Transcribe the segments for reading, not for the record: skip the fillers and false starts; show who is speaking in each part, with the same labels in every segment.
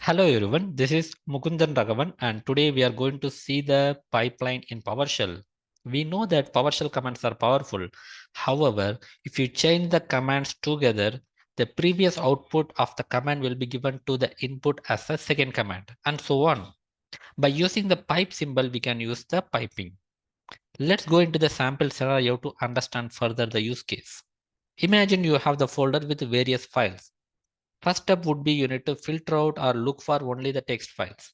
Speaker 1: Hello everyone, this is Mukundan Raghavan and today we are going to see the pipeline in PowerShell. We know that PowerShell commands are powerful. However, if you change the commands together, the previous output of the command will be given to the input as a second command and so on. By using the pipe symbol, we can use the piping. Let's go into the sample scenario to understand further the use case. Imagine you have the folder with various files. First step would be you need to filter out or look for only the text files.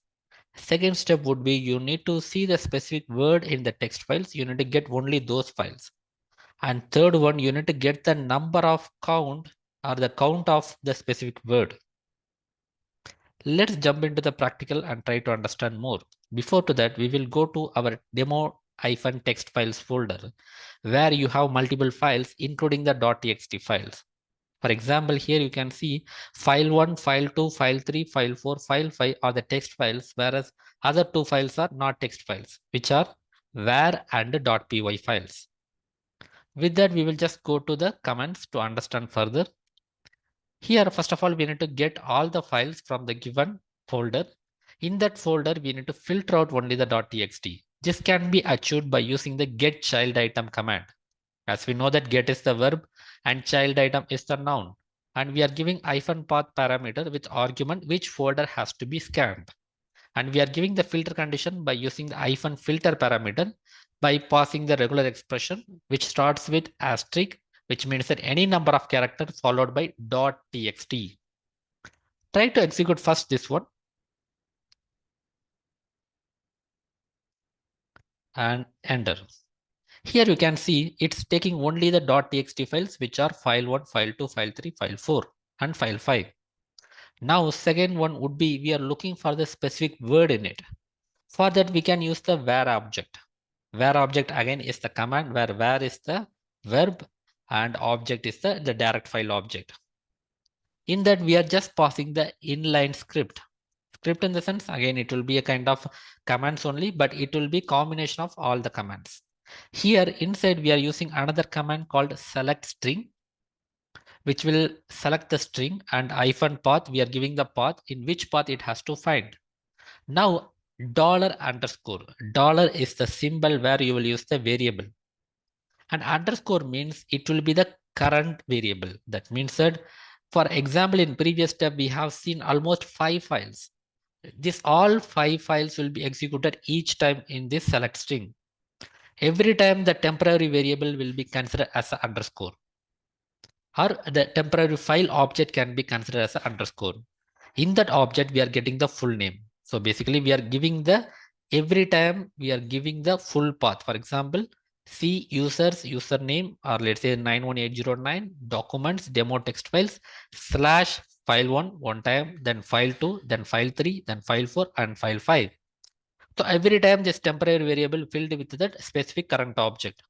Speaker 1: Second step would be you need to see the specific word in the text files. You need to get only those files. And third one, you need to get the number of count or the count of the specific word. Let's jump into the practical and try to understand more. Before to that, we will go to our demo-text files folder where you have multiple files, including the .txt files. For example, here you can see file 1, file 2, file 3, file 4, file 5 are the text files, whereas other two files are not text files, which are var and .py files. With that, we will just go to the commands to understand further. Here, first of all, we need to get all the files from the given folder. In that folder, we need to filter out only the .txt. This can be achieved by using the Get-ChildItem command. As we know that get is the verb and child item is the noun. And we are giving path parameter with argument which folder has to be scanned. And we are giving the filter condition by using the filter parameter by passing the regular expression which starts with asterisk, which means that any number of characters followed by .txt. Try to execute first this one and enter. Here you can see it's taking only the .txt files, which are file 1, file 2, file 3, file 4, and file 5. Now, second one would be we are looking for the specific word in it. For that, we can use the var object. Var object again is the command where var is the verb and object is the direct file object. In that, we are just passing the inline script. Script in the sense, again, it will be a kind of commands only, but it will be combination of all the commands. Here inside, we are using another command called select string, which will select the string, and path, we are giving the path in which path it has to find. Now, $_ dollar is the symbol where you will use the variable. And underscore means it will be the current variable. That means that, for example, in previous step, we have seen almost 5 files. This all 5 files will be executed each time in this select string. Every time the temporary variable will be considered as an underscore, or the temporary file object can be considered as an underscore. In that object, we are getting the full name. So basically, we are giving the every time we are giving the full path. For example, C users username, or let's say 91809 documents demo text files slash file 1 one time, then file 2, then file 3, then file 4, and file 5. So every time this temporary variable filled with that specific current object.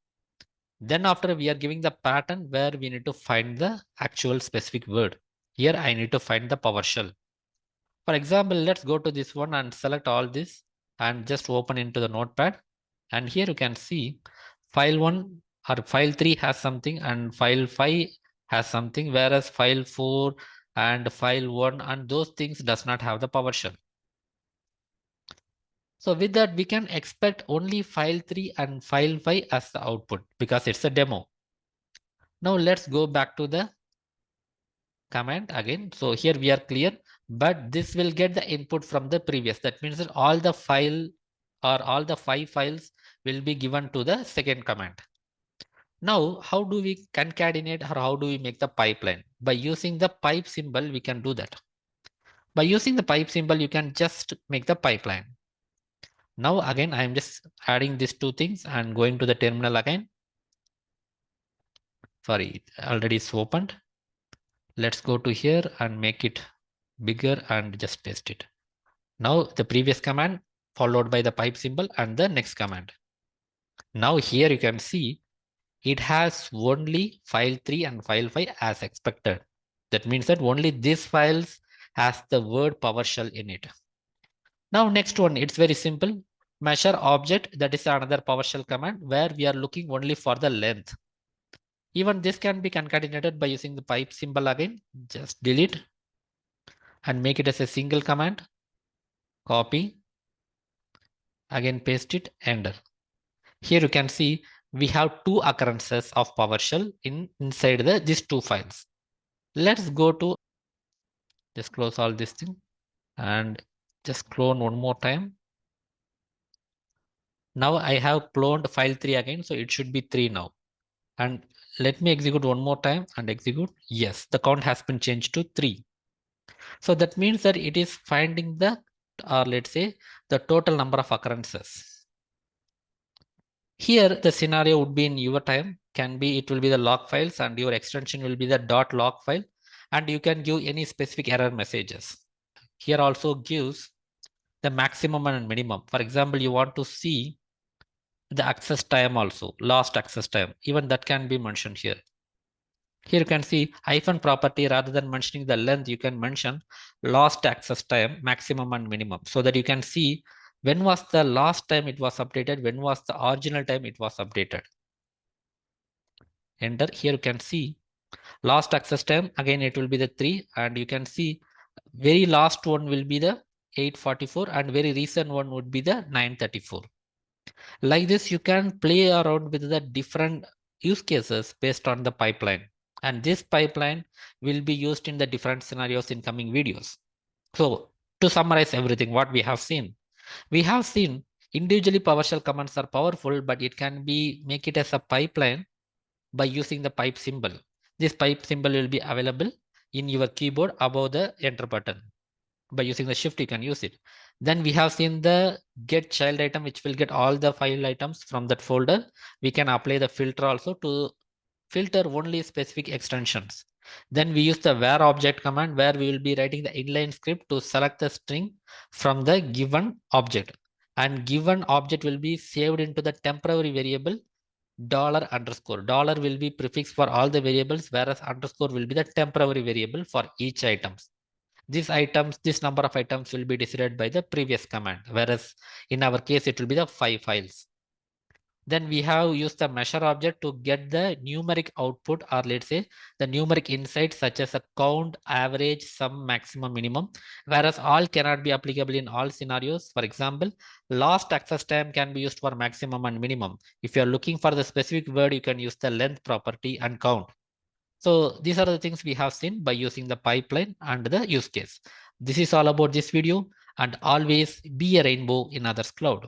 Speaker 1: Then after we are giving the pattern where we need to find the actual specific word. Here I need to find the PowerShell. For example, let's go to this one and select all this and just open into the notepad. And here you can see file 1 or file 3 has something and file 5 has something, whereas file 4 and file 1 and those things does not have the PowerShell. So with that, we can expect only file 3 and file 5 as the output because it's a demo. Now let's go back to the command again. So here we are clear, but this will get the input from the previous. That means that all the file or all the 5 files will be given to the second command. Now, how do we concatenate or how do we make the pipeline? By using the pipe symbol, we can do that. By using the pipe symbol, you can just make the pipeline. Now, again, I'm just adding these two things and going to the terminal again. Sorry, already it's opened. Let's go to here and make it bigger and just paste it. Now the previous command followed by the pipe symbol and the next command. Now here you can see it has only file 3 and file 5 as expected. That means that only these files has the word PowerShell in it. Now next one, it's very simple. Measure object, that is another PowerShell command where we are looking only for the length. Even this can be concatenated by using the pipe symbol again. Just delete and make it as a single command. copy, again paste it, enter. Here you can see we have two occurrences of PowerShell inside these two files. Let's go to, just close all this thing and just clone one more time. Now I have cloned file 3 again, so it should be 3 now. And let me execute one more time and execute. Yes, the count has been changed to 3. So that means that it is finding the, or let's say, the total number of occurrences. Here, the scenario would be in your time, can be, it will be the log files and your extension will be the .log file. And you can give any specific error messages. Here also gives the maximum and minimum. For example, you want to see the access time also, last access time, even that can be mentioned here. Here you can see hyphen property, rather than mentioning the length, you can mention last access time, maximum and minimum, so that you can see when was the last time it was updated, when was the original time it was updated. Enter. Here you can see last access time, again it will be the 3, and you can see very last one will be the 844 and very recent one would be the 934. Like this, you can play around with the different use cases based on the pipeline. And this pipeline will be used in the different scenarios in coming videos. So to summarize everything, what we have seen individually PowerShell commands are powerful, but it can be make it as a pipeline by using the pipe symbol. This pipe symbol will be available in your keyboard above the enter button. By using the shift, you can use it. Then we have seen the Get-ChildItem, which will get all the file items from that folder. We can apply the filter also to filter only specific extensions. Then we use the where object command, where we will be writing the inline script to select the string from the given object. And given object will be saved into the temporary variable $_. Dollar will be prefix for all the variables, whereas underscore will be the temporary variable for each items. This number of items will be decided by the previous command, whereas in our case, it will be the 5 files. Then we have used the measure object to get the numeric output, or let's say the numeric insights such as a count, average, sum, maximum, minimum, whereas all cannot be applicable in all scenarios. For example, last access time can be used for maximum and minimum. If you're looking for the specific word, you can use the length property and count. So these are the things we have seen by using the pipeline and the use case. This is all about this video, and always be a rainbow in others' cloud.